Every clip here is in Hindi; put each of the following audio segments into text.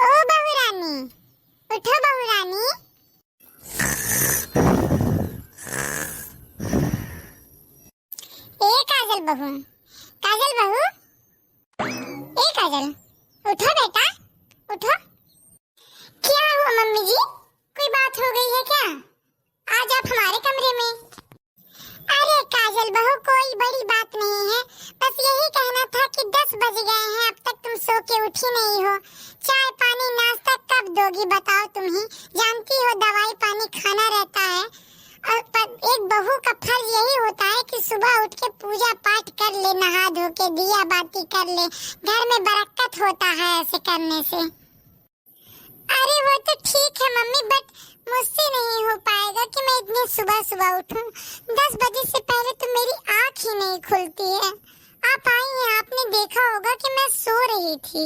ओ बहू रानी, उठो बहू रानी। ए काजल बहू, काजल बहू, ए काजल, उठो बेटा, उठो। क्या हुआ मम्मी जी, कोई बात हो गई है क्या? आज आप हमारे कमरे में। अरे काजल बहू, कोई बड़ी बात नहीं है, बस यही कहना था कि 10 बज गए हैं, अब तक तुम सो के उठी नहीं हो। चाय पानी नाश्ता कब दोगी बताओ? तुम ही जानती हो दवाई पानी खाना रहता है, और एक बहू का फर्ज यही होता है कि सुबह उठ के पूजा पाठ कर ले, नहा धो के दिया बाती कर ले, घर में बरकत होता है ऐसे करने से। अरे वो तो ठीक है मम्मी, बट मुझसे नहीं हो पाएगा कि मैं इतनी सुबह सुबह उठूं। 10 बजे से पहले तो मेरी आँख ही नहीं खुलती है। आप आई हैं, आपने देखा होगा कि मैं सो रही थी।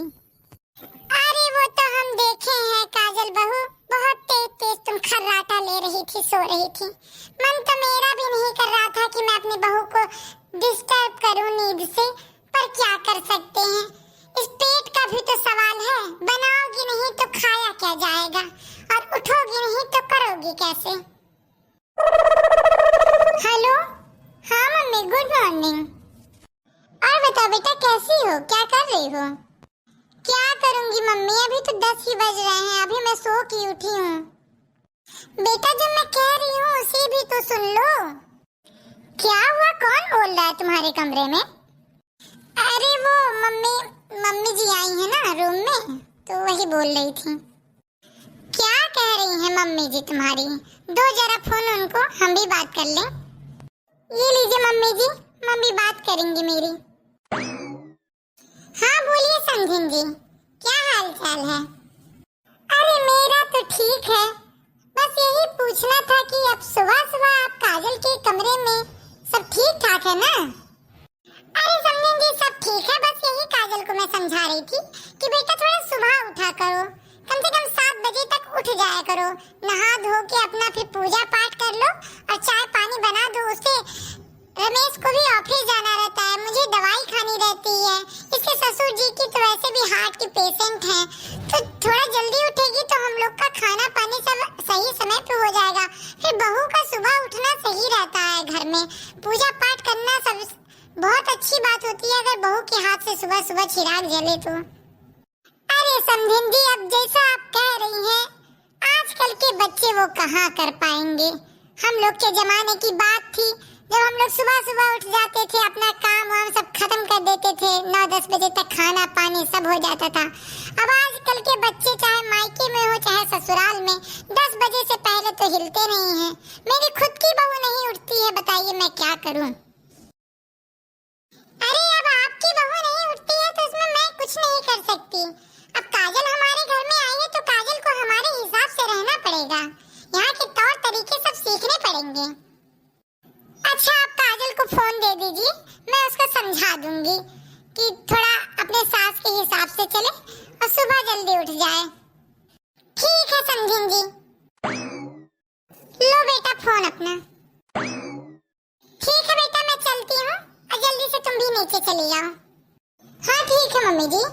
अरे वो तो हम देखे हैं काजल बहू, बहुत तेज तेज तुम खर्राटा ले रही थी, सो रही थी। मन तो मेरा भी नहीं कर रहा था कि मैं अपनी बहू को डिस्टर्ब करूं नींद से, पर क्या कर सकते हैं, इस पेट का भी तो सवाल है। बनाओगी नहीं तो खाया क्या जाएगा, और उठोगी नहीं तो करोगी कैसे? हेलो, हाँ मम्मी, गुड मॉर्निंग। और बताओ बेटा, कैसी हो, क्या कर रही हो? क्या करूंगी मम्मी, अभी तो 10 ही बज रहे हैं, अभी मैं सो के उठी हूँ। बेटा जो मैं कह रही हूँ उसे भी तो सुन लो। क्या हुआ, कौन बोल रहा है तुम्हारे कमरे में? अरे वो मम्मी जी आई है ना रूम में, तो वही बोल रही थी। क्या कह रही हैं मम्मी जी तुम्हारी? दो जरा फोन उनको, हम भी बात कर लें। ये लीजिए मम्मी जी, मम्मी बात करेंगी मेरी। हाँ बोलिए समझें जी, क्या हाल चाल है? अरे मेरा तो ठीक है, बस यही पूछना था कि अब सुबह सुबह आप काजल के कमरे में सब ठीक ठाक है ना? अरे समझें जी, सब ठीक है, बस यही काजल को मैं समझा रही थी कि बेटा थोड़ा सुबह उठा करो, कम से कम 7 बजे तक उठ जाया करो, नहा धो के अपना फिर पूजा पाठ कर लो और चाय पानी बना दो। उससे रमेश को भी ऑफिस जाना रहता है, मुझे दवाई खानी रहती है, इसके ससुर जी की तो वैसे भी हार्ट की पेशेंट हैं, तो थोड़ा जल्दी उठेगी तो हम लोग का खाना पानी सब सही समय पे हो जाएगा। फिर बहू का सुबह उठना सही रहता है, घर में पूजा पाठ करना सब बहुत अच्छी बात होती है, अगर बहू के हाथ से सुबह सुबह चिराग जले तो। अरे समझें जी, अब जैसा आप कह रही हैं, आजकल के बच्चे वो कहाँ कर पाएंगे। हम लोग के जमाने की बात थी जब हम लोग सुबह सुबह उठ जाते थे, अपना काम वाम सब खत्म कर देते थे, 9-10 बजे तक खाना पानी सब हो जाता था। अब आजकल के बच्चे चाहे मायके में हो चाहे ससुराल में, 10 बजे से पहले तो हिलते नहीं हैं। मेरी खुद की बहू नहीं उठती है, बताइए मैं क्या करूं? अरे अब आपकी बहू नहीं उठती है तो उसमें मैं कुछ नहीं कर सकती। अब काजल हमारे घर में आई है तो काजल को हमारे हिसाब से रहना पड़ेगा, यहाँ के तौर तरीके सब सीखने पड़ेंगे। अच्छा आप काजल को फोन दे दीजिए, मैं उसको समझा दूंगी कि थोड़ा अपने सास के हिसाब से चले और सुबह जल्दी उठ जाए। ठीक है समझें जी, लो बेटा फोन अपना। ठीक है बेटा, मैं चलती हूँ और जल्दी से तुम भी नीचे चली जाओ। हाँ ठीक है मम्मी जी।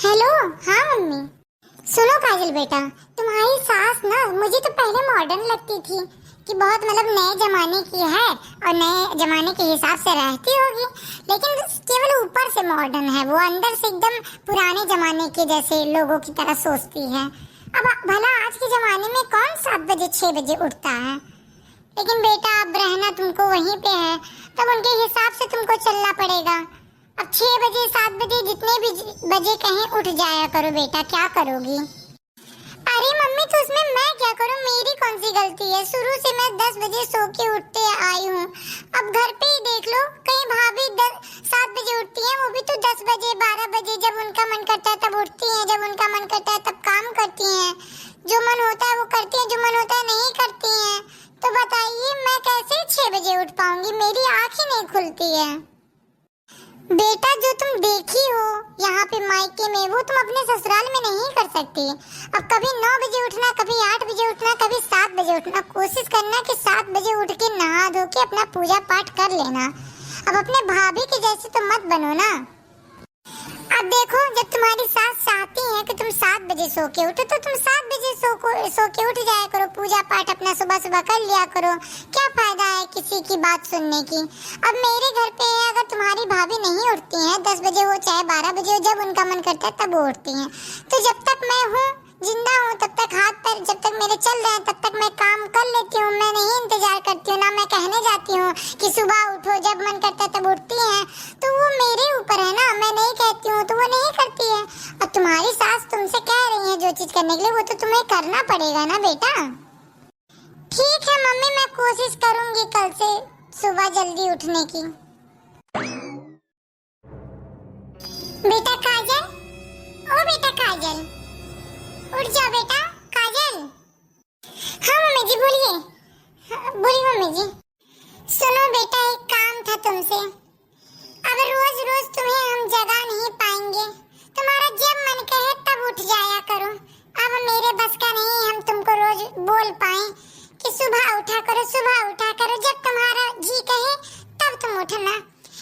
हेलो, हाँ मम्मी। सुनो काजल बेटा, तुम्हारी सास ना मुझे तो पहले मॉडर्न लगती थी कि बहुत मतलब नए जमाने की है और नए जमाने के हिसाब से रहती होगी, लेकिन केवल ऊपर से मॉडर्न है, वो अंदर से एकदम पुराने जमाने के जैसे लोगों की तरह सोचती है। अब भला आज के जमाने में कौन 7 बजे 6 बजे उठता है? लेकिन बेटा अब रहना तुमको वहीं पे है, तब उनके हिसाब से तुमको चलना पड़ेगा। अब 6 बजे 7 बजे जितने भी बजे कहीं उठ जाया करो बेटा, क्या करोगी? अरे मम्मी तो उसमें मैं क्या करूं, मेरी कौन सी गलती है? शुरू से मैं 10 बजे सो के उठते आई हूँ। अब घर पे ही देख लो, कहीं भाभी 7 बजे उठती हैं, वो भी तो 10 बजे 12 बजे, जब उनका मन करता है तब उठती हैं, जब उनका मन करता है तब काम करती हैं, जो मन होता है वो करती हैं, जो मन होता है नहीं करती हैं। तो बताइए मैं कैसे 6 बजे उठ पाऊंगी, मेरी आँख ही नहीं खुलती है। बेटा जो तुम देखी हो यहाँ पे मायके में, वो तुम अपने ससुराल में नहीं कर सकती। अब कभी 9 बजे उठना, कभी 8 बजे उठना, कभी 7 बजे उठना, कोशिश करना कि 7 बजे उठ के नहा धो के अपना पूजा पाठ कर लेना। अब अपने भाभी के जैसे तो मत बनो ना। अब देखो, जब तुम्हारी सास चाहती है कि तुम 7 बजे सो के उठो तो तुम 7 बजे सो के उठ जाया करो, पूजा पाठ अपना सुबह सुबह कर लिया करो। क्या फायदा है किसी की बात सुनने की। अब मेरे घर पे है, अगर तुम्हारी भाभी नहीं उठती हैं, 10 बजे हो चाहे 12 बजे हो, जब उनका मन करता है तब वो उठती हैं। तो जब तक मैं हूँ, जिंदा हूँ, तब तक हाथ पैर जब तक मेरे चल रहे हैं तब तक मैं काम कर लेती हूँ। मैं नहीं इंतजार करती हूँ, ना मैं कहने जाती हूँ कि सुबह उठो, जब मन करता है तब उठती हैं। तो वो मेरे ऊपर है ना, मैं नहीं कहती हूँ तो वो नहीं करती है। और तुम्हारी सास तुमसे कह रही है जो चीज करने के लिए, वो तो तुम्हें करना पड़ेगा ना बेटा। ठीक है मम्मी, मैं कोशिश करूंगी कल से सुबह जल्दी उठने की। बेटा काजल, ओ बेटा काजल, उठ जाओ बेटा। काजल। हाँ मम्मी जी, बोलिए। बोलिए मम्मी जी। सुनो बेटा, एक काम था तुमसे। अब रोज रोज तुम्हें हम जगा नहीं पाएंगे, तुम्हारा जब मन कहे तब उठ जाया करो। अब मेरे बस का नहीं हम तुमको रोज बोल पाए कि सुबह उठा करो, सुबह उठा करो, जब तुम्हारा जी कहे तब तुम उठना।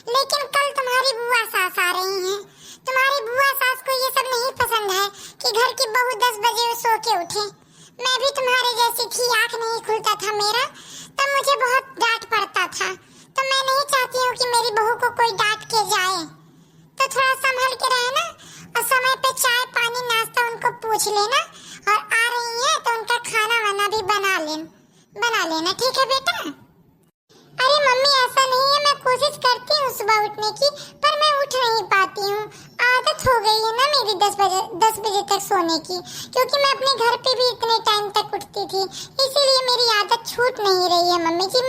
लेकिन कल तुम्हारी बुआ सास आ रही हैं। तुम्हारी बुआ सास को ये सब नहीं पसंद है कि घर की बहू 10 बजे सो के उठे। मैं भी तुम्हारे जैसी थी, आँख नहीं खुलता था मेरा, तब मुझे बहुत डांट पड़ता था। तो मैं नहीं चाहती हूँ कि मेरी बहू को कोई डांट के जाए। तो थोड़ा संभल के रहना और समय पे चाय पानी नाश्ता उनको पूछ लेना, और आ रही है तो उनका खाना वाना भी बना लेना, ठीक है बेटा। अरे मम्मी ऐसा नहीं है, मैं कोशिश करती हूँ सुबह उठने की, पर मैं उठ नहीं पाती हूँ। आदत हो गई है ना मेरी 10 बजे तक सोने की, क्योंकि मैं अपने घर पे भी इतने टाइम तक उठती थी, इसीलिए मेरी आदत छूट नहीं रही है मम्मी जी।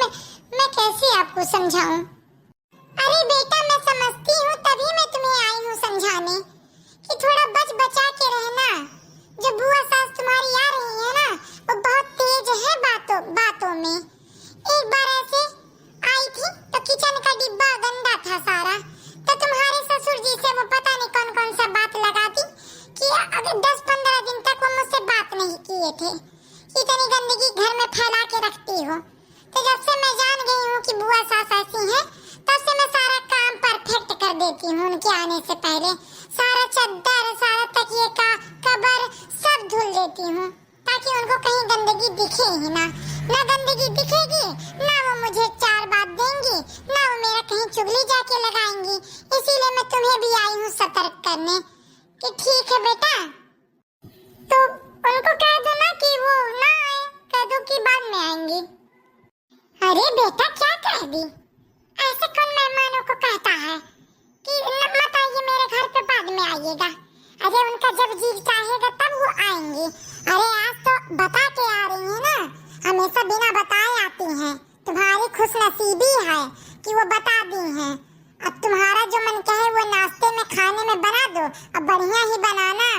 मैं कैसे आपको समझाऊं। अरे बेटा मैं समझती हूँ, तभी मैं तुम्हें आई हूँ समझाने कि थोड़ा बच बचा के रहना। जो बुआ सास तुम्हारी आ रही है ना, वो बहुत तेज है बातों में। एक बार ऐसे आई थी तो किचन का डिब्बा गंदा था सारा, तो तुम्हारे ससुर जी से वो पता नहीं कौन कौन सा बात लगा दी कि अगर 10-15 दिन तक वो मुझसे बात नहीं किए थे। इतनी गंदगी घर में फैला के रखती हो। तो जब से मैं जान गई हूँ कि बुआ सास ऐसी हैं, तब से मैं सारा काम परफेक्ट कर देती हूँ उनके आने से पहले। सारा चद्दर, सारा तकिए का कवर सब धुल देती हूँ, ताकि उनको कहीं गंदगी दिखे ही ना। ना गंदगी दिखेगी, ना वो मुझे 4 बात देंगी, ना वो मेरा कहीं चुगली जाके लगाएंगी। इसीलिए मैं तुम्हें भी आई हूँ सतर्क करने कि ठीक है बेटा, तो उनको कह दो ना कि वो ना आए, कह दो कि बाद में आएंगी। अरे बेटा क्या कह दी, ऐसे कौन मेहमानों को कहता है कि मत आइए मेरे घर पे, बाद में आइएगा। अरे उनका जब जी चाहेगा तब वो आएंगे। अरे आज तो बता के आ रही है ना, हमेशा बिना बताए आती हैं। तुम्हारी खुशनसीबी है कि वो बता दी हैं। अब तुम्हारा जो मन कहे वो नाश्ते में खाने में बना दो, अब बढ़िया ही बनाना।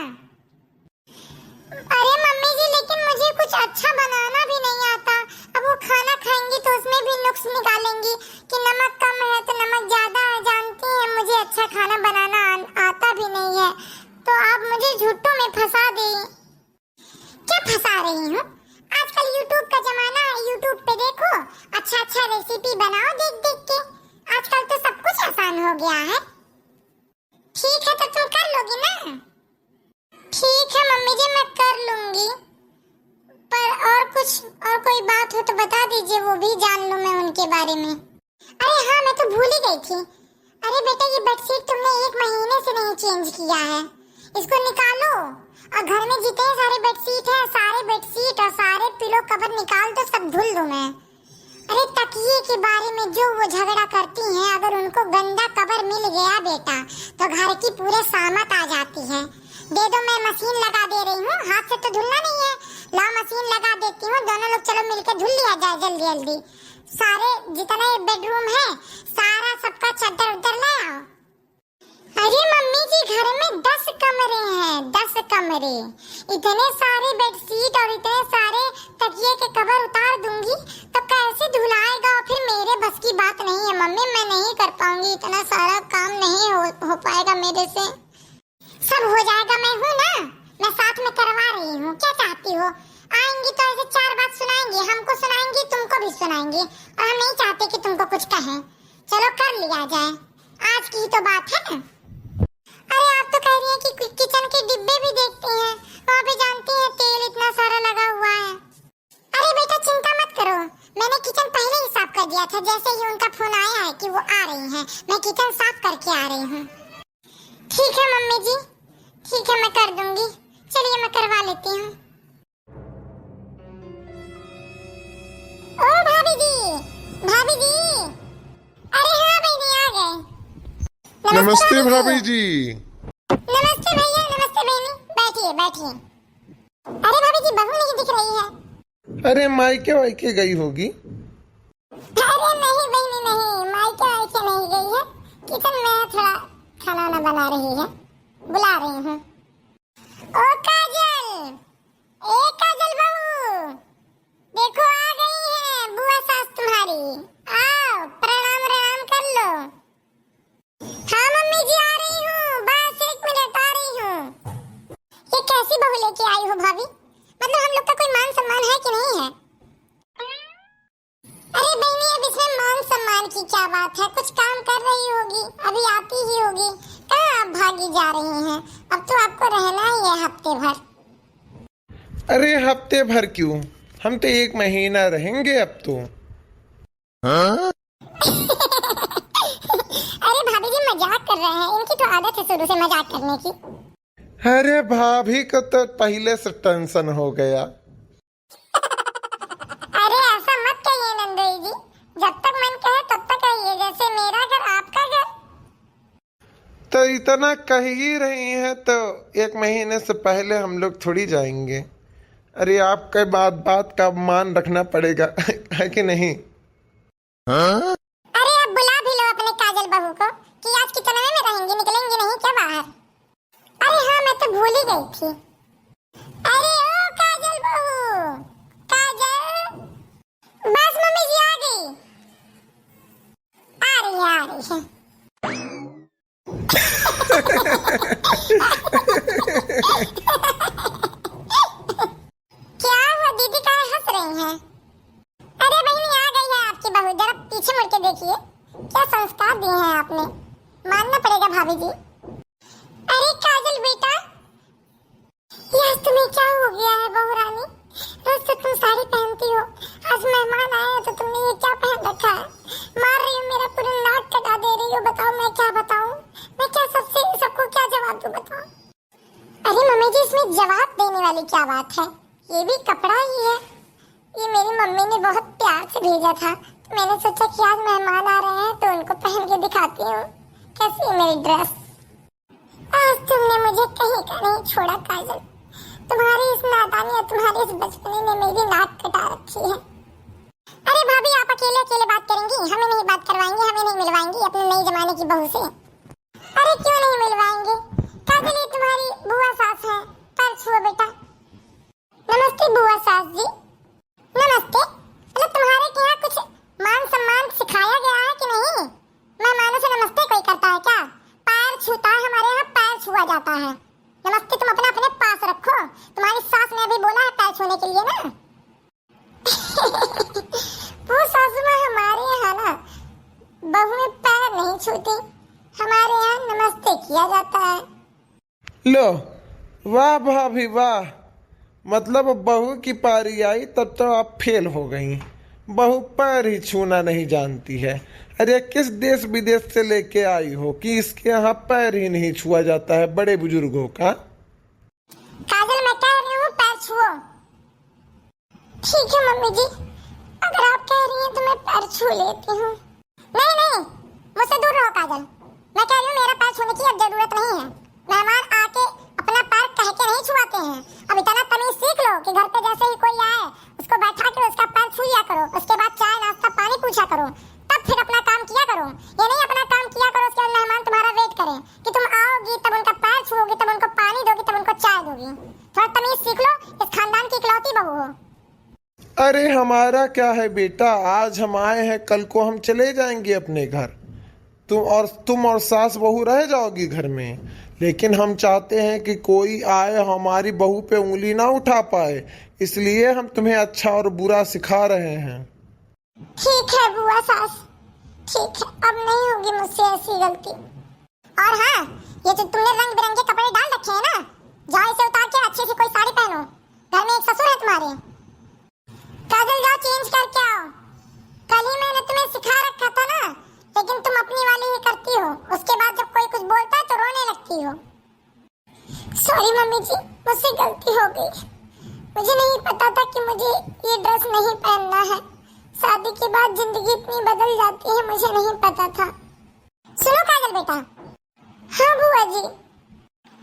अरे मम्मी जी, लेकिन मुझे कुछ अच्छा बनाना भी नहीं आता। अब वो खाना खाएंगी तो उसमें भी नुक्स निकालेंगी कि नमक कम है तो नमक ज्यादा है। जानती हैं मुझे अच्छा खाना बनाना आता भी नहीं है, तो आप मुझे झूठों में फंसा दे। क्या फंसा रही हूँ? आजकल YouTube का जमाना है, YouTube पे देखो, अच्छा रेसिपी बनाओ देख देख के। आजकल तो सब कुछ आसान हो गया है। ठीक है, तो तुम कर लोगी ना? ठीक है मम्मी जी, मैं कर लूंगी, पर और कोई बात हो तो बता दीजिए, वो भी जान लूं मैं उनके बारे में। अरे हाँ, मैं तो भूल ही गई थी। अरे बेटा, ये बेडशीट तुमने 1 महीने से नहीं चेंज किया है, इसको निकालो और घर में जितने सारे बेडशीट है, सारे बेडशीट और सारे पिलो कवर निकाल दो, सब धुल दूं मैं। अरे तकिए के बारे में जो वो झगड़ा करती हैं, अगर उनको गंदा कवर मिल गया बेटा तो घर की पूरे सामत आ जाती है। दे दो, मैं मशीन लगा दे रही हूँ, हाथ से तो धुलना नहीं है। लाओ मशीन लगा देती हूँ, दोनों लोग चलो मिलकर धुल लिया जाए जल्दी जल्दी। सारे जितने बेडरूम है सारा सबका चद्दर उद्दर ले आओ। अरे मम्मी जी, घर में 10 कमरे हैं, 10 कमरे। इतने सारे बेडशीट और इतने सारे तकिए के कवर उतार दूंगी तो कैसे धुलाएगा? और फिर मेरे बस की बात नहीं है मम्मी, मैं नहीं कर पाऊंगी, इतना सारा काम नहीं हो पाएगा मेरे से। सब हो जाएगा, मैं हूँ ना, मैं साथ में करवा रही हूँ। क्या चाहती हो? आएंगी तो ऐसे 4 बात सुनाएंगी, हमको सुनाएंगी, तुमको भी सुनाएंगी, और हम नहीं चाहते कि तुमको कुछ कहें। चलो कर लिया जाए, आज की तो बात है ना। अरे आप तो के डिब्बे भी देखते हैं, वहाँ पे जानते हैं तेल इतना सारा लगा हुआ है। अरे बेटा चिंता मत करो, मैंने किचन पहले ही साफ कर दिया था। जैसे ही उनका फोन आया है कि वो आ रही हैं, मैं किचन साफ करके आ रही हूँ। ठीक है मम्मी जी, ठीक है मैं कर दूंगी। चलिए मैं करवा लेती हूँ। ओ भाभी जी, भाभी जी, अरे हाँ बहनी आ गए। नमस्ते भाभी जी। नमस्ते भैया, नमस्ते बहनी, बैठिए बैठिए। अरे भाभी जी बहू नहीं दिख रही है। अरे मायके वायके गई होगी। अरे नहीं बहनी नहीं, मायके वायके नहीं गई है, किचन में थोड़ा खाना वाना बना रही है, बुला रही हूँ। ओ काजल, ए काजल बहू, देखो आ गई है बुआ सास तुम्हारी। आओ प्रणाम प्रणाम कर लो। हाँ मम्मी जी आ रही हूँ, बस 1 मिनट आ रही हूँ। ये कैसी बहू लेके आई हो भाभी? मतलब हम लोग का कोई मान सम्मान है कि नहीं है? अरे बहनी अब इसमें मान सम्मान की क्या बात है, कुछ काम कर रही होगी, अभी आती ही होगी, कहाँ आप भागी जा रही हैं? अब तो आपको रहना ही है हफ्ते भर। अरे हफ्ते भर क्यों, हम तो 1 महीना रहेंगे अब तो। हाँ? अरे भाभी जी मजाक कर रहे हैं, इनकी तो आदत है शुरू से मजाक करने की। अरे भाभी को तो पहले से टेंशन हो गया। अरे ऐसा मत कहिए नंदोई जी, जब तक मन कहे तब तक रहिए, जैसे मेरा घर आपका घर। तो इतना कह ही रही है तो 1 महीने से पहले हम लोग थोड़ी जाएंगे। अरे आपके बात का मान रखना पड़ेगा है कि नहीं? हाँ? अरे अब बुला भी लो अपने काजल बहू को कि आज कितने में रहेंगे, निकलेंगे नहीं क्या बाहर? अरे हाँ मैं तो भूल ही गई थी। अरे ओ काजल बहू, काजल, बस मम्मी जी आ गई, आ रही है आ रही है। क्या हुआ दीदी, काहे हंस रही हैं? अरे बहनी आ गई है आपकी बहू, जरा पीछे मुड़ के देखिए, क्या संस्कार दिए हैं आपने, मानना पड़ेगा भाभी जी। अरे काजल बेटा, यह तुम्हें क्या हो गया है बहू रानी? रोज तो तुम साड़ी पहनती हो, आज मेहमान आए तो तुमने ये क्या पहन रखा है? मार रही हो, मेरा पूरा नाक कटा दे रही हो। बताओ मैं क्या बताऊं, मैं क्या सबको क्या जवाब दूं, बताओ। अरे मम्मी जी इसमें जवाब देने वाली क्या बात है, ये भी कपड़ा ही है, ये मेरी मम्मी ने बहुत प्यार से भेजा था, तो मैंने सोचा कि आज मेहमान आ रहे हैं तो उनको पहन के दिखाती हूँ कैसी है मेरी ड्रेस। आज तुमने मुझे कहीं का नहीं छोड़ा काजल, तुम्हारी इस नादानी और तुम्हारी इस बचपने ने मेरी नाक कटा रखी है। अरे भाभी आप अकेले अकेले बात करेंगी, हमें नहीं बात करवाएंगी, हमें नहीं मिलवाएंगी अपने नए जमाने की बहू से? अरे क्यों नहीं मिलवाएंगे काजल, ये तुम्हारी बुआ सास है, पैर छुओ बेटा। नमस्ते बुआ सास जी। नमस्ते, मतलब तुम्हारे के यहाँ कुछ मान सम्मान सिखाया गया है कि नहीं? मेहमानों से नमस्ते कोई करता है क्या? पैर छूता है, हमारे यहाँ पैर छुआ जाता है। नमस्ते तुम अपने अपने पास रखो, तुम्हारी सास ने अभी बोला है पैर छूने के लिए ना। वो सासू माँ हमारे यहाँ ना बहुएं पैर नहीं छूती, हमारे यहाँ नमस्ते किया जाता है। लो वाह भाभी वाह, मतलब बहू की पारी आई तब तो आप फेल हो गई। बहू पैर ही छूना नहीं जानती है। अरे किस देश विदेश से लेके आई हो कि इसके यहाँ पैर ही नहीं छुआ जाता है बड़े बुजुर्गों का? काजल मैं कह रही हूँ पैर छुओ। ठीक है मम्मी जी, अगर आप कह रही हैं तो मैं पैर छू लेती हूँ। नहीं नहीं मुझसे दूर रहो काजल, मैं कह रही हूँ मेरा पैर छूने की अब जरूरत नहीं है। मेहमान आके अपना पैर कह के नहीं छुआते हैं। अब इतना तमीज सीख लो कि घर पे जैसे ही कोई आए उसको बैठा के उसका पैर छू लिया करो, उसके बाद चाय नाश्ता पानी पूछा करो, तब फिर अपना काम किया करो। ये नहीं अपना काम किया करो उसके बाद मेहमान तुम्हारा वेट करे कि तुम आओगी तब उनका पैर छुओगी, तब उनको पानी दोगी, तब उनको चाय दोगी। थोड़ा तमीज सीख लो, इस खानदान की इकलौती बहू हो। अरे हमारा क्या है बेटा, आज हम आए हैं, कल को हम चले जाएंगे अपने घर। तुम और सास बहू रह जाओगी घर में, लेकिन हम चाहते हैं कि कोई आए हमारी बहू पे उंगली ना उठा पाए, इसलिए हम तुम्हें अच्छा और बुरा सिखा रहे हैं। ठीक है बुआ सास, ठीक है, अब नहीं होगी मुझसे ऐसी गलती। और हाँ, ये जो तुमने रंग बिरंगे कपड़े डाल रखे हैं ना, जाओ इसे उतार के अच्छे से कोई साड़ी पहनो, घर में एक ससुर है तुम्हारे। काजल जाओ चेंज करके आओ, कल ही मैंने तुम्हें सिखा रखा था ना, लेकिन तुम अपनी वाली ही करती हो, उसके बाद जब कोई कुछ बोलता है तो रोने लगती हो। सॉरी मम्मी जी, मुझसे गलती हो गई, मुझे नहीं पता था कि मुझे ये ड्रेस नहीं पहनना है। शादी के बाद जिंदगी इतनी बदल जाती है, मुझे नहीं पता था। सुनो काजल बेटा। हाँ बुआ जी।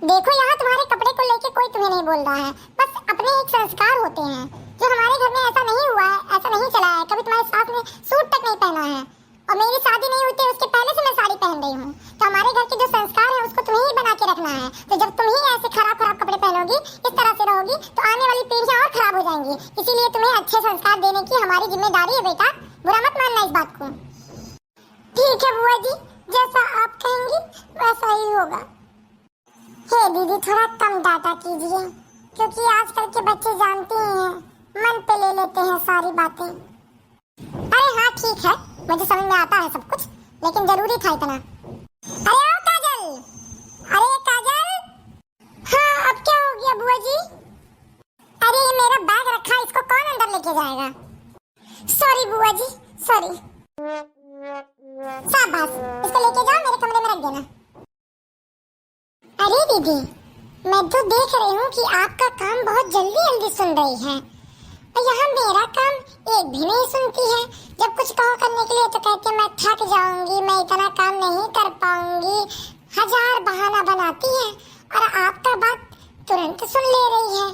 देखो यहाँ तुम्हारे कपड़े को लेके कोई तुम्हें नहीं बोल रहा है, बस अपने एक संस्कार होते हैं जो हमारे घर में ऐसा नहीं हुआ है, ऐसा नहीं चला है, कभी तुम्हारी सास ने सूट तक नहीं पहना है और मेरी शादी नहीं हुई थी उसके पहले से मैं साड़ी पहन रही हूँ। तो हमारे घर के जो संस्कार है उसको तुम्हें ही बना के रखना है। तो जब तुम ही ऐसे खराब खराब कपड़े पहनोगी, इस तरह से रहोगी, तो आने वाली पीढ़ियां और खराब हो जाएंगी। इसीलिए तुम्हें अच्छे संस्कार देने की हमारी जिम्मेदारी है बेटा, बुरा मत मानना इस बात को। ठीक है बुआ जी, जैसा आप कहेंगी वैसा ही होगा। हे दीदी थोड़ा कम डांटा कीजिए, क्योंकि आजकल के बच्चे जानते हैं मन पे ले लेते हैं सारी बातें। अरे हाँ ठीक है, मुझे समझ में आता है सब कुछ, लेकिन जरूरी था इतना। अरे आओ काजल, अरे काजल। हाँ अब क्या हो गया बुआ जी? अरे ये मेरा बैग रखा है, इसको कौन अंदर लेके जाएगा? सॉरी बुआ जी, सॉरी। शाबाश, इसको लेके जाओ, मेरे कमरे में रख देना। अरे दीदी, मैं तो देख रही हूँ कि आपका काम बहुत जल्दी जल्दी सुन रही है, और यहाँ मेरा काम एक भी नहीं सुनती है। जब कुछ कहो करने के लिए तो कहती है मैं थक जाऊंगी, मैं इतना काम नहीं कर पाऊंगी, हजार बहाना बनाती है, और आपका बात तुरंत सुन ले रही है।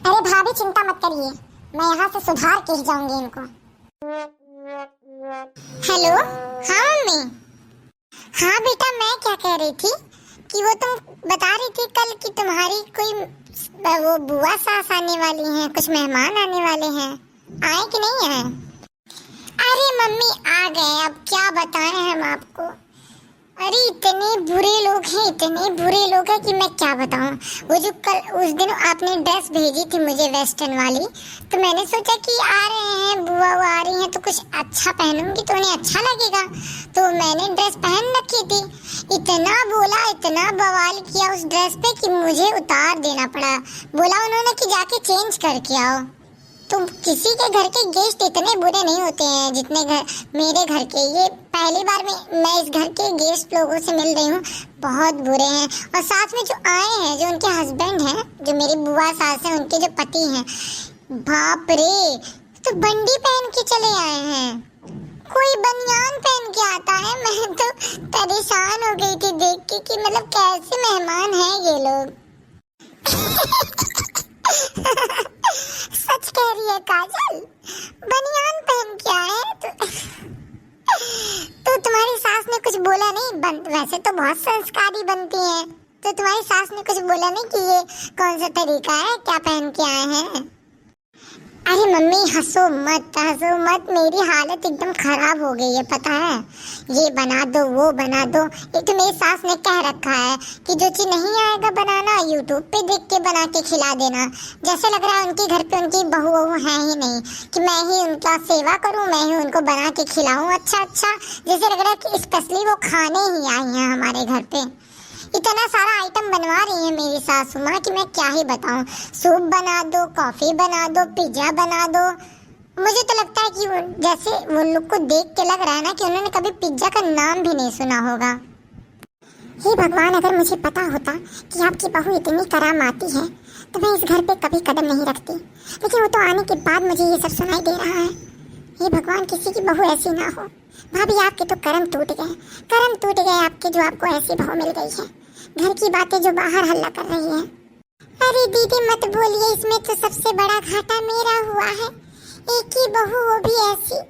अरे भाभी चिंता मत करिए, मैं यहाँ से सुधार के ही जाऊंगी इनको। हेलो, हाँ मम्मी। हाँ बेटा, मैं क्या कह रही थी कि वो तुम बता रही थी कल कि तुम्हारी कोई वो बुआ सास आने वाली हैं, कुछ मेहमान आने वाले हैं, आए कि नहीं आए? अरे मम्मी आ गए, अब क्या बताएं हम आपको। अरे इतने बुरे लोग हैं, इतने बुरे लोग हैं कि मैं क्या बताऊं। वो जो कल उस दिन आपने ड्रेस भेजी थी मुझे वेस्टर्न वाली, तो मैंने सोचा कि आ रहे हैं बुआ वो आ रही हैं तो कुछ अच्छा पहनूंगी तो उन्हें अच्छा लगेगा, तो मैंने ड्रेस पहन रखी थी। इतना बोला, इतना बवाल किया उस ड्रेस पे कि मुझे उतार देना पड़ा। बोला उन्होंने कि जाके चेंज करके आओ। तो किसी के घर के गेस्ट इतने बुरे नहीं होते हैं जितने घर मेरे घर के। ये पहली बार मैं इस घर के गेस्ट लोगों से मिल रही हूँ, बहुत बुरे हैं। और साथ में जो आए हैं, जो उनके हस्बैंड हैं, जो मेरी बुआ सास हैं, उनके जो पति हैं, बाप रे, तो बंडी पहन के चले आए हैं, कोई बनियान पहन के आता है। मैं तो परेशान हो गई थी देख के कि मतलब कैसे मेहमान हैं ये लोग। सच कह रही है काजल, बनियान पहन के आए तो तुम्हारी सास ने कुछ बोला नहीं? वैसे तो बहुत संस्कारी बनती हैं, तो तुम्हारी सास ने कुछ बोला नहीं कि ये कौन सा तरीका है, क्या पहन के आए हैं? अरे मम्मी हंसो मत, मेरी हालत एकदम खराब हो गई है पता है। ये बना दो, वो बना दो। एक तो मेरी सास ने कह रखा है कि जो चीज नहीं आएगा बनाना यूट्यूब पे देख के बना के खिला देना। जैसे लग रहा है उनके घर पे उनकी बहू है ही नहीं कि मैं ही उनका सेवा करूं, मैं ही उनको बना के खिलाऊं अच्छा। जैसे लग रहा है कि स्पेशली वो खाने ही आई हैं हमारे घर पे। इतना सारा आइटम बनवा रही है मेरी सासू माँ कि मैं क्या ही बताऊं। सूप बना दो, कॉफी बना दो, पिज्जा बना दो। मुझे तो लगता है कि जैसे वो लोग को देख के लग रहा है ना कि उन्होंने कभी पिज्जा का नाम भी नहीं सुना होगा। हे भगवान, अगर मुझे पता होता कि आपकी बहू इतनी करामाती है तो मैं इस घर पे कभी कदम नहीं रखती, लेकिन वो तो आने के बाद मुझे ये सब सुनाई दे रहा है। हे भगवान, किसी की बहू ऐसी ना हो। भाभी आपके तो कर्म टूट गए आपके, जो आपको ऐसी बहू मिल गई है। घर की बातें जो बाहर हल्ला कर रही है। अरे दीदी मत बोलिए, इसमें तो सबसे बड़ा घाटा मेरा हुआ है। एक ही बहू, वो भी ऐसी।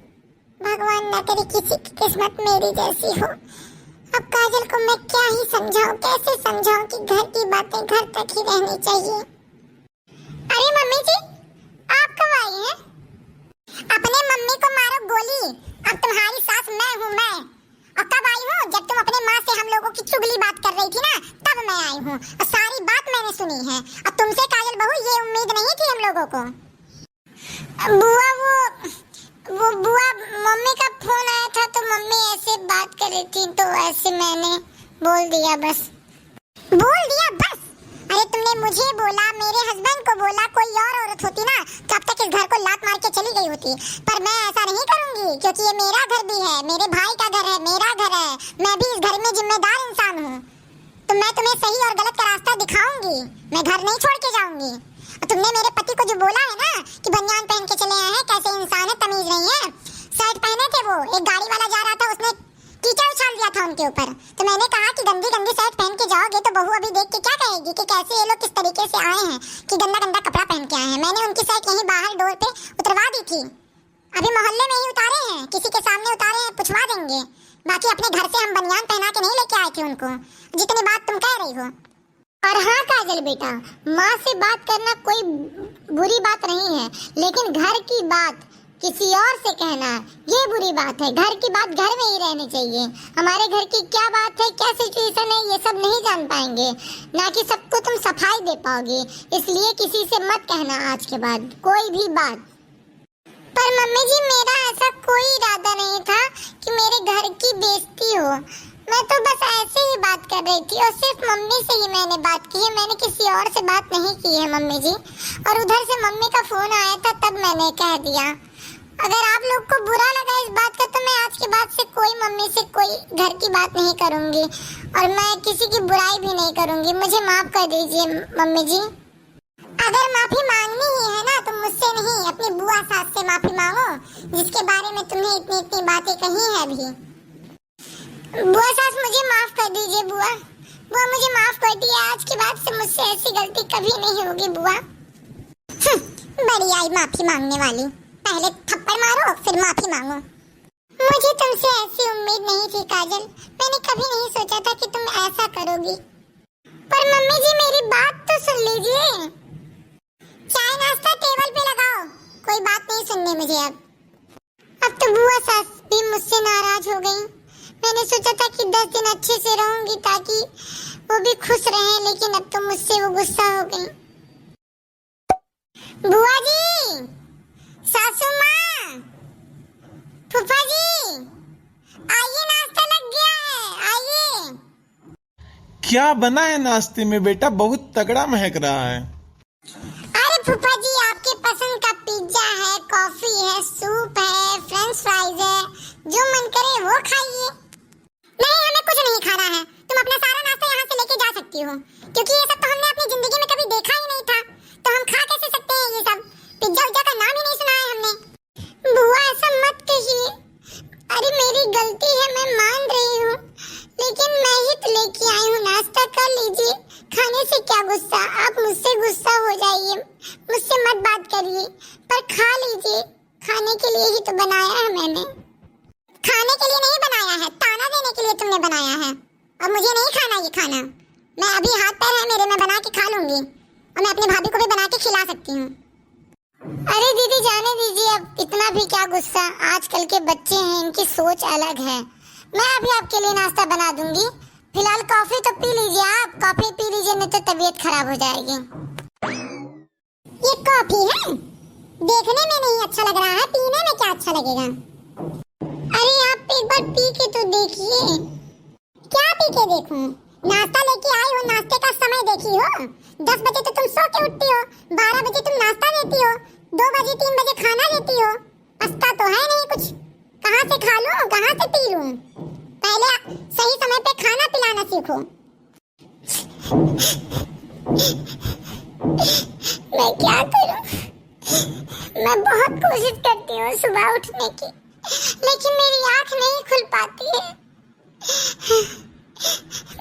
भगवान न करे किसी की किस्मत मेरी जैसी हो। अब काजल को मैं क्या ही समझाऊं, कैसे समझाऊं कि घर की बातें घर तक ही रहनी चाहिए। अरे मम्मी जी, आप कब आई हैं? अपने मम्मी को मारो गोली, अब तुम्हारी सास मैं हूँ मैं। और कब आई हूँ? जब तुम अपने माँ से हम लोगों की चुगली बात कर रही थी ना, तब मैं आई हूँ और सारी बात मैंने सुनी है। और तुमसे काजल बहू ये उम्मीद नहीं थी हम लोगों को। बुआ वो बुआ, मम्मी का फोन आया था तो मम्मी ऐसे बात कर रही थी तो ऐसे मैंने बोल दिया बस। अरे तुमने मुझे बोला, मेरे हस्बैंड को बोला, कोई और औरत होती ना तो अब तक इस घर को लात मार के चली गई होती। पर मैं ऐसा नहीं करूंगी क्योंकि ये मेरा घर भी है, मेरे भाई का घर है, मेरा घर है। मैं भी इस घर में जिम्मेदार इंसान हूँ। तो मैं तुम्हें सही और गलत का रास्ता दिखाऊंगी। मैं घर नहीं छोड़ के जाऊंगी। और तुमने मेरे पति को जो बोला है ना कि बनियान पहन के चले आए हैं, कैसे इंसान है, तमीज नहीं है। शर्ट पहने थे वो, एक गाड़ी वाला जा रहा था, उसने कीचड़ उछाल दिया था उनके ऊपर। तो मैंने कहा कि गंदी गंदी शर्ट पहन के जाओगे तो बहू अभी देख के क्या कहेगी कि कैसे ये लोग किस तरीके से आए हैं, कि गंदा गंदा कपड़ा पहन के आए हैं। मैंने उनकी शर्ट यहीं बाहर डोर पे उतरवा दी थी। अभी मोहल्ले में ही उतारे हैं, किसी के सामने उतारे हैं, पूछवा देंगे। बाकी अपने घर से हम बनियान पहना के नहीं लेके आए थे उनको, जितनी बात तुम कह रही हो। और हाँ काजल बेटा, माँ से बात करना कोई बुरी बात नहीं है, लेकिन घर की बात किसी और से कहना ये बुरी बात है। घर की बात घर में ही रहनी चाहिए। हमारे घर की क्या बात है, क्या सिचुएशन है, ये सब नहीं जान पाएंगे, ना कि सबको तुम सफाई दे पाओगे। इसलिए किसी से मत कहना आज के बाद कोई भी बात। पर मम्मी जी, मेरा ऐसा कोई इरादा नहीं था कि मेरे घर की बेइज्जती हो। मैं तो बस ऐसे ही बात कर रही थी और सिर्फ मम्मी से ही मैंने बात की है, मैंने किसी और से बात नहीं की है मम्मी जी। और उधर से मम्मी का फोन आया था तब मैंने कह दिया। अगर आप लोग को बुरा लगा इस बात का तो मैं आज के बाद से कोई मम्मी से कोई घर की बात नहीं करूंगी और मैं किसी की बुराई भी नहीं करूंगी। मुझे माफ कर दीजिए मम्मी जी। अगर माफी मांगनी ही है ना तो मुझसे नहीं, अपनी बुआ सास से माफी मांगो, जिसके बारे में तुमने इतनी इतनी बातें कही है अभी। बुआ सास मुझे माफ कर दीजिए। बुआ बुआ मुझे माफ कर दिया। आज के बाद से मुझसे ऐसी गलती कभी नहीं होगी बुआ। बड़ी आई माफी मांगने वाली, पहले थप्पड़ मारो फिर माफी मांगो। मुझे तुमसे ऐसी उम्मीद नहीं थी काजल, मैंने कभी नहीं सोचा था कि तुम ऐसा करोगी। पर मम्मी जी मेरी बात तो सुन लीजिए। चाय नाश्ता टेबल पे लगाओ, कोई बात नहीं सुननी मुझे अब तो बुआ सास भी मुझसे नाराज हो गई। मैंने सोचा था कि 10 दिन अच्छे से रहूंगी ताकि वो भी खुश रहें, लेकिन अब तो मुझसे वो गुस्सा हो गई। बुआ जी, सासू माँ, फूफा जी, आइए नाश्ता लग गया है, आइए। क्या बना है नाश्ते में बेटा? बहुत तगड़ा महक रहा है। अरे फूफा जी, आपके पसंद का पिज्जा है, कॉफी है, सूप है, फ्रेंच फ्राइज है, जो मन करे वो खाइए। नहीं, हमें कुछ नहीं खाना है। तुम अपना सारा नाश्ता यहाँ से लेके जा सकती हो, क्योंकि ये सब तो हमने अपनी जिंदगी में कभी देखा ही नहीं था, तो हम खा कैसे सकते हैं ये सब? पिज्जा उज्जा का नाम ही नहीं सुना है हमने। बुआ ऐसा मत कहिए। अरे मेरी गलती है, मैं मान रही हूँ, लेकिन मैं ही तो लेके आई हूँ। नाश्ता कर लीजिए, खाने से क्या गुस्सा, आप मुझसे गुस्सा हो जाइए, मुझसे मत बात करिए, पर खा लीजिए। खाने के लिए ही तो बनाया है मैंने। खाने के लिए नहीं बनाया है, ताना देने के लिए तुमने बनाया है। और मुझे नहीं खाना ये खाना। मैं अभी हाथ पैर है मेरे, मैं बना के खा लूंगी और मैं अपनी भाभी को भी बना के खिला सकती हूँ। अरे दीदी जाने दीजिए, अब इतना भी क्या गुस्सा। आजकल के बच्चे हैं, इनकी सोच अलग है। मैं अभी आपके लिए नाश्ता बना दूंगी। फिलहाल कॉफी तो पी लीजिए, आप कॉफी पी लीजिए, नहीं तो तबीयत खराब हो जाएगी। ये कॉफी है, देखने में नहीं अच्छा लग रहा है, पीने में क्या अच्छा लगेगा? अरे आप एक बार पी के तो देखिए। क्या पी के देखूं? नाश्ता लेके आई हो, नाश्ते का समय देखी हो? 10 बजे तो तुम सो के उठती हो, 12 बजे तुम नाश्ता देती हो, 2 बजे 3 बजे खाना देती हो। पछता तो है नहीं कुछ। कहाँ से खा लूं, कहाँ से पी लूं? पहले सही समय पे खाना पिलाना सीखो। मैं क्या करूं? मैं बहुत कोशिश करती हूँ सुबह उठने की, लेकिन मेरी आँख नहीं खुल पाती है।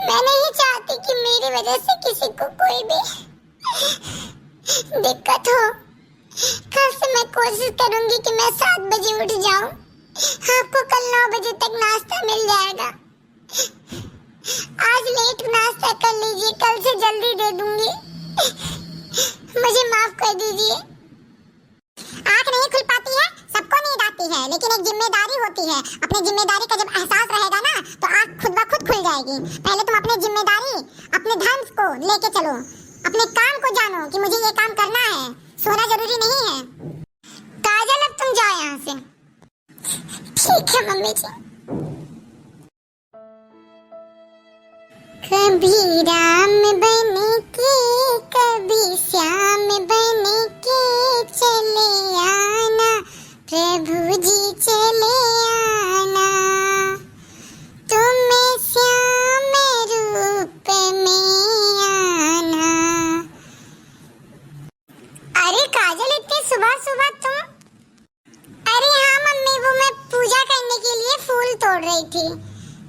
मैं नहीं चाहती कि मेरी वजह से किसी को कोई भी दिक्कत हो। कल से मैं कोशिश करूंगी कि मैं 7 बजे उठ जाऊं। आपको कल 9 बजे तक नाश्ता मिल जाएगा। आज लेट नाश्ता कर लीजिए, कल से जल्दी दे दूंगी। मुझे माफ कर दीजिए। आँख नहीं खुल पाती है, सबको नींद आती है, लेकिन एक जिम्मेदारी होती है। अपनी जिम्मेदारी का जब एहसास रहेगा ना तो आँख खुद ब खुद खुल जाएगी। पहले तुम अपनी जिम्मेदारी, अपने धर्म को लेके चलो, अपने काम को जानो कि मुझे ये काम करना है, सोना जरूरी नहीं है। काजल अब तुम जाओ यहाँ से। ठीक है मम्मी जी। कभी राम बन के कभी श्याम बन के चले आना, प्रभु जी चले आना, तुम्हें श्याम रूप में आना। अरे काजल, इतनी सुबह सुबह तुम? अरे हाँ मम्मी, वो मैं पूजा करने के लिए फूल तोड़ रही थी।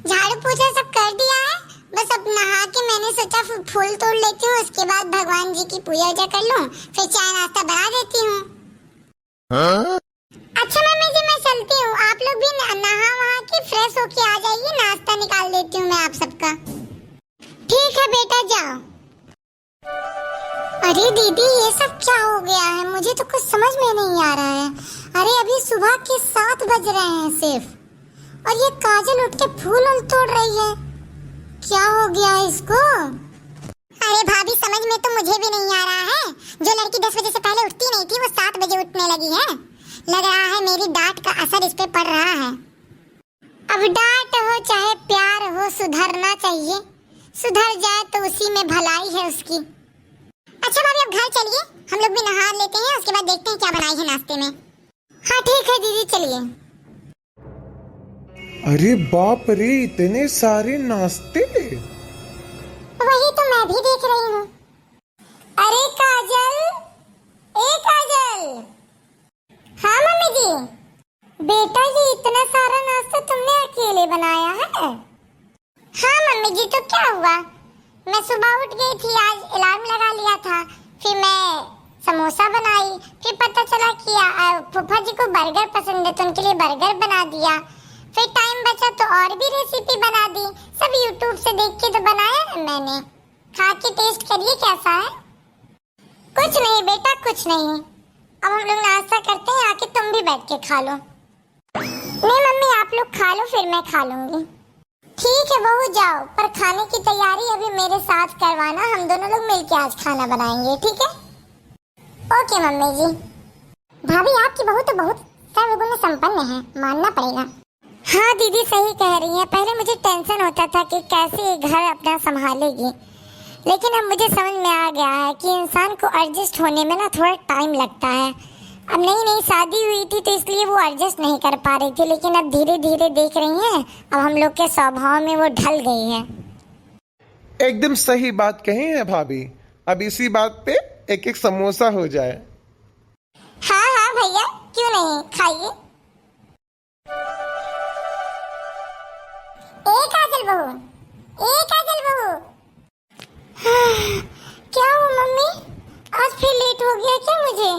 झाड़ू पोछा सब कर दिया है, बस अब नहा के मैंने सोचा फूल तोड़ लेती हूँ, उसके बाद भगवान जी की पूजा वूजा कर लूँ, फिर चाय नाश्ता बना देती हूँ। अच्छा मम्मी जी, मैं चलती हूँ, आप लोग भी नहा वहा के फ्रेश होके आ जाइए, नाश्ता निकाल देती हूँ मैं आप सबका। ठीक है बेटा, जाओ। अरे दीदी, ये सब क्या हो गया है? मुझे तो कुछ समझ में नहीं आ रहा है। अरे अभी सुबह के 7 बज रहे हैं सिर्फ, और ये काजल उठ के फूल तोड़ रही है। क्या हो गया इसको? अरे भाभी, समझ में तो मुझे भी नहीं आ रहा है। जो लड़की 10 बजे से पहले उठती नहीं थी, वो 7 बजे उठने लगी है। लग रहा है मेरी डांट का असर इस पे पड़ रहा है। अब डांट हो चाहे प्यार हो, सुधरना चाहिए। सुधर जाए तो उसी में भलाई है उसकी। अच्छा भाभी, अब घर चलिए, हम लोग भी नहा लेते हैं, उसके बाद देखते हैं क्या बनाई है नाश्ते में। हाँ ठीक है दीदी, चलिए। अरे बाप रे, इतने सारे नाश्ते! वही तो मैं भी देख रही हूँ। अरे काजल, ए काजल। हाँ मम्मी जी। बेटा, ये इतना सारा नाश्ता तुमने अकेले बनाया है? हाँ मम्मी जी, तो क्या हुआ, मैं सुबह उठ गई थी, आज अलार्म लगा लिया था, फिर मैं समोसा बनाई, फिर पता चला कि फूफा जी को बर्गर पसंद है तो उनके लिए बर्गर बना दिया, फिर टाइम बचा तो और भी रेसिपी बना दी। सब यूट्यूब से देख के तो बनाया है मैंने। खा के टेस्ट करिए कैसा है। कुछ नहीं बेटा, कुछ नहीं। अब हम लोग नाश्ता करते हैं, आके तुम भी बैठ के खा लो। नहीं मम्मी, आप लोग खा लो, फिर मैं खा लूंगी। ठीक है बहू, जाओ, पर खाने की तैयारी अभी मेरे साथ करवाना, हम दोनों लोग मिलके आज खाना बनाएंगे, ठीक है? ओके मम्मी जी। भाभी, आपकी बहू तो बहुत सर्वगुण संपन्न है, मानना पड़ेगा। हाँ दीदी, सही कह रही हैं। पहले मुझे टेंशन होता था कि कैसे घर अपना संभालेगी, लेकिन अब मुझे समझ में आ गया है कि इंसान को एडजस्ट होने में ना थोड़ा टाइम लगता है। अब नई शादी हुई थी तो इसलिए वो एडजस्ट नहीं कर पा रही थी, लेकिन अब धीरे धीरे देख रही हैं, अब हम लोग के स्वभाव में वो ढल गई है। एकदम सही बात कही है भाभी। अब इसी बात पे एक एक समोसा हो जाए। हाँ हाँ भैया, क्यों नहीं, खाइए। ए काजल बहू, ए काजल बहू। क्या हुआ मम्मी, आज फिर लेट हो गया क्या मुझे?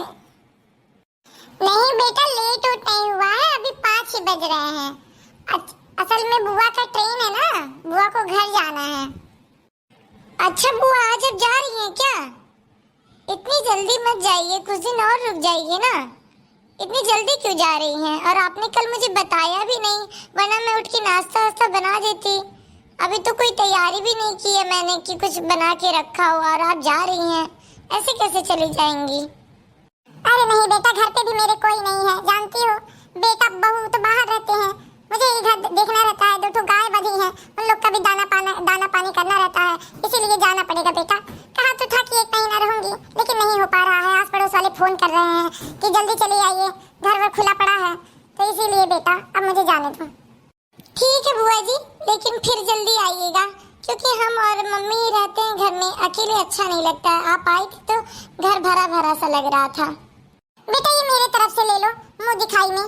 नहीं बेटा, लेट नहीं हुआ है, अभी 5 ही बज रहे हैं। असल में बुआ का ट्रेन है ना, बुआ को घर जाना है। अच्छा बुआ, आज अब जा रही हैं क्या? इतनी जल्दी मत जाइए, कुछ दिन और रुक जाइए ना। इतनी जल्दी क्यों जा रही हैं? और आपने कल मुझे बताया भी नहीं, वरना मैं उठ के नाश्ता वास्ता बना देती। अभी तो कोई तैयारी भी नहीं की है मैंने कि कुछ बना के रखा हो, और आप जा रही हैं, ऐसे कैसे चली जाएंगी? अरे नहीं बेटा, घर पे भी मेरे कोई नहीं है, जानती हो, बेटा बहू तो बाहर रहते हैं, मुझे इधर देखना रहता है। 2 गाय बंधी हैं, उन लोग का भी दाना पानी करना रहता है, इसीलिए जाना पड़ेगा बेटा। कहा तो था कि 1 महीना रहूंगी, लेकिन नहीं हो पा रहा है। आस पड़ोस वाले फोन कर रहे हैं कि जल्दी चले आइए, घर वर खुला पड़ा है, तो इसीलिए बेटा अब मुझे जाने दो। ठीक है बुआ जी, लेकिन फिर जल्दी आइएगा, क्योंकि हम और मम्मी रहते हैं घर में, अकेले अच्छा नहीं लगता है। आप आई थी तो घर भरा भरा सा लग रहा था। बेटा ये मेरे तरफ से ले लो, मुंह दिखाई में।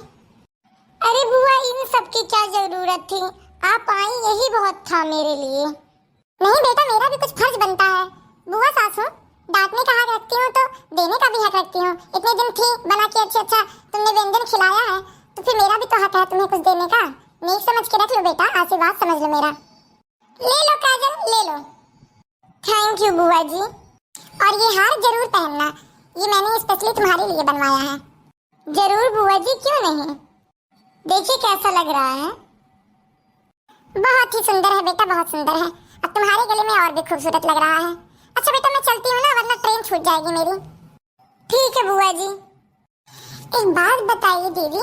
अरे बुआ, इन सब की क्या जरूरत थी, आप आई यही बहुत था मेरे लिए। नहीं बेटा, मेरा भी कुछ फर्ज बनता है। बुआ सासू, डांटने का हक रखती हूँ तो देने का भी हक रखती हूँ। इतने दिन थी बना के अच्छा तुमने व्यंजन खिलाया है, तो फिर मेरा भी तो हक है तुम्हें कुछ देने का। नेक समझ के रख लो बेटा, आशीर्वाद समझ लो मेरा। ले लो काजल, ले लो। थैंक यू बुआ जी। और ये हार जरूर पहनना, ये मैंने स्पेशली तुम्हारे लिए बनवाया है। जरूर बुआ जी, क्यों नहीं। देखिए कैसा लग रहा है। बहुत ही सुंदर है बेटा, बहुत सुंदर है। अब तुम्हारे गले में और भी खूबसूरत लग रहा है। अच्छा बेटा मैं चलती हूँ ना, वरना ट्रेन छूट जाएगी मेरी। ठीक है बुआ जी। एक बात बताइए दीदी,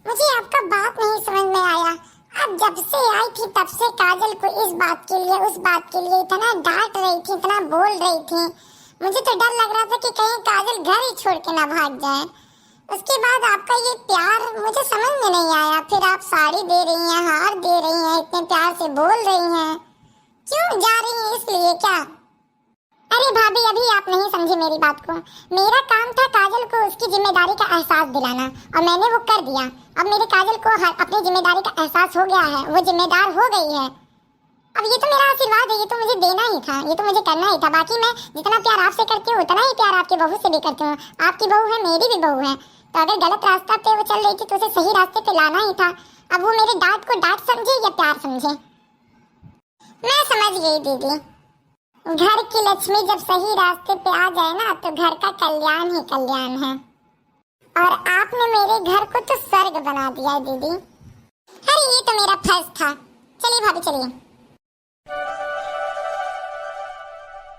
मुझे आपका बात नहीं समझ में आया। अब जब से आई थी तब से काजल को इस बात के लिए उस बात के लिए इतना डांट रही थी, इतना बोल रही थी। मुझे तो डर लग रहा था कि कहीं काजल घर ही छोड़ के ना भाग जाए। उसके बाद आपका ये प्यार मुझे समझ में नहीं आया। फिर आप साड़ी दे रही हैं, हार दे रही हैं, इतने प्यार से बोल रही हैं, क्यों जा रही हैं इसलिए क्या? अरे भाभी अभी आप नहीं समझी मेरी बात को। मेरा काम था काजल को उसकी जिम्मेदारी का एहसास दिलाना और मैंने वो कर दिया। अब मेरे काजल को अपनी जिम्मेदारी का एहसास हो गया है, वो जिम्मेदार हो गई है। अब ये तो मेरा आशीर्वाद है, ये तो मुझे देना ही था, ये तो मुझे करना ही था। बाकी मैं जितना प्यार आपसे करती हूँ उतना ही प्यार आपकी बहू से भी करती हूँ। आपकी बहू है, मेरी भी बहू है, तो अगर गलत रास्ता पे वो चल रही थी तो उसे सही रास्ते पे लाना ही था। अब वो मेरे डांट को डांट समझे या प्यार समझे? मैं समझ गई दीदी। घर की लक्ष्मी जब सही रास्ते पे आ जाए ना तो घर का कल्याण ही कल्याण है। और आपने मेरे घर को तो स्वर्ग बना दिया है दीदी। अरे ये तो मेरा फर्ज था। चलिए भाभी चलिए।